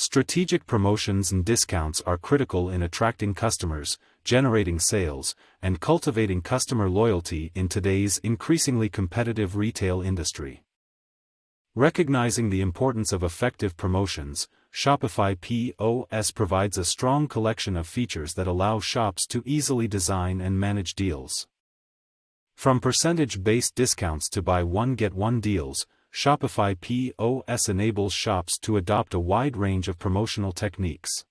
Strategic promotions and discounts are critical in attracting customers, generating sales, and cultivating customer loyalty in today's increasingly competitive retail industry. Recognizing the importance of effective promotions, Shopify POS provides a strong collection of features that allow shops to easily design and manage deals. From percentage-based discounts to buy one get one deals, Shopify POS enables shops to adopt a wide range of promotional techniques.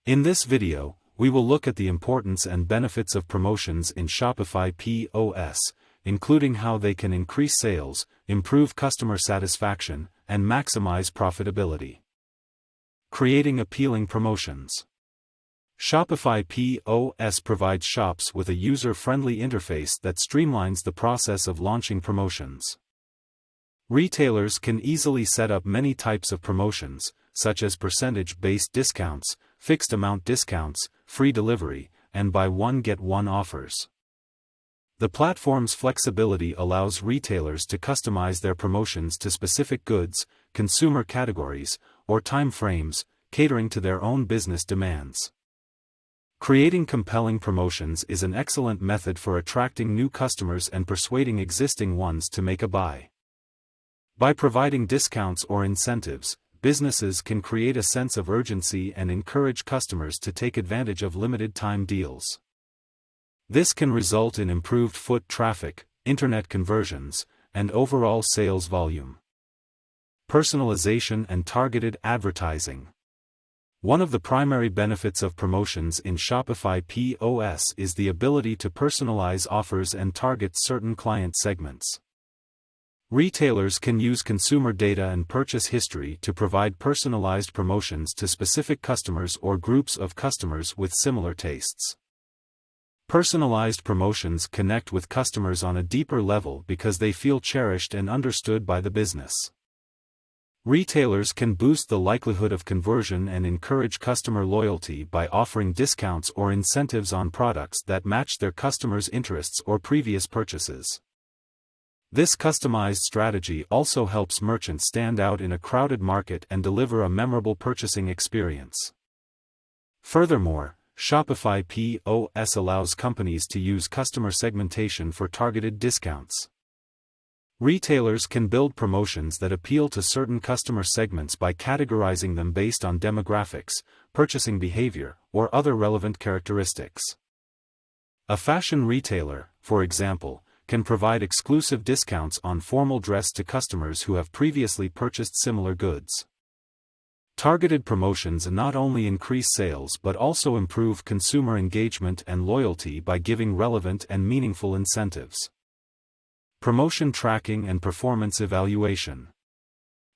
In this video, we will look at the importance and benefits of promotions in Shopify POS, including how they can increase sales, improve customer satisfaction, and maximize profitability. Creating appealing promotions. Shopify POS provides shops with a user-friendly interface that streamlines the process of launching promotions. Retailers can easily set up many types of promotions, such as percentage-based discounts, fixed-amount discounts, free delivery, and buy one get one offers. The platform's flexibility allows retailers to customize their promotions to specific goods, consumer categories, or time frames, catering to their own business demands. Creating compelling promotions is an excellent method for attracting new customers and persuading existing ones to make a buy. By providing discounts or incentives, businesses can create a sense of urgency and encourage customers to take advantage of limited-time deals. This can result in improved foot traffic, internet conversions, and overall sales volume. Personalization and targeted advertising. One of the primary benefits of promotions in Shopify POS is the ability to personalize offers and target certain client segments. Retailers can use consumer data and purchase history to provide personalized promotions to specific customers or groups of customers with similar tastes. Personalized promotions connect with customers on a deeper level because they feel cherished and understood by the business. Retailers can boost the likelihood of conversion and encourage customer loyalty by offering discounts or incentives on products that match their customers' interests or previous purchases. This customized strategy also helps merchants stand out in a crowded market and deliver a memorable purchasing experience. Furthermore, Shopify POS allows companies to use customer segmentation for targeted discounts. Retailers can build promotions that appeal to certain customer segments by categorizing them based on demographics, purchasing behavior, or other relevant characteristics. A fashion retailer, for example, can provide exclusive discounts on formal dress to customers who have previously purchased similar goods. Targeted promotions not only increase sales but also improve consumer engagement and loyalty by giving relevant and meaningful incentives. Promotion tracking and performance evaluation.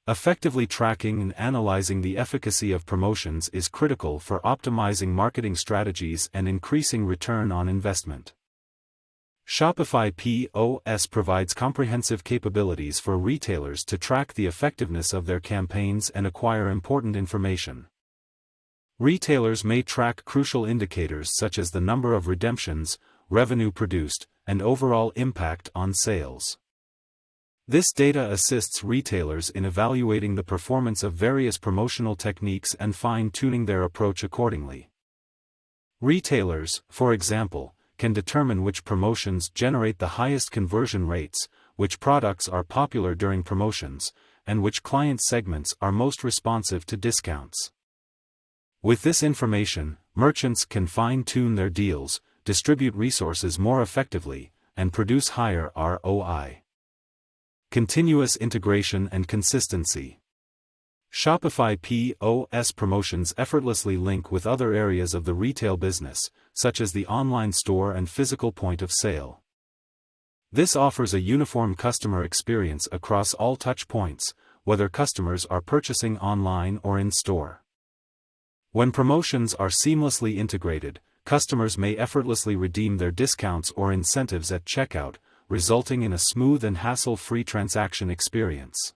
Effectively tracking and analyzing the efficacy of promotions is critical for optimizing marketing strategies and increasing return on investment. Shopify POS provides comprehensive capabilities for retailers to track the effectiveness of their campaigns and acquire important information. Retailers may track crucial indicators such as the number of redemptions, revenue produced, and overall impact on sales. This data assists retailers in evaluating the performance of various promotional techniques and fine-tuning their approach accordingly. Retailers, for example, can determine which promotions generate the highest conversion rates, which products are popular during promotions, and which client segments are most responsive to discounts. With this information, merchants can fine-tune their deals, distribute resources more effectively, and produce higher ROI. Continuous integration and consistency. Shopify POS promotions effortlessly link with other areas of the retail business, such as the online store and physical point of sale. This offers a uniform customer experience across all touch points, whether customers are purchasing online or in store. When promotions are seamlessly integrated, customers may effortlessly redeem their discounts or incentives at checkout, resulting in a smooth and hassle-free transaction experience.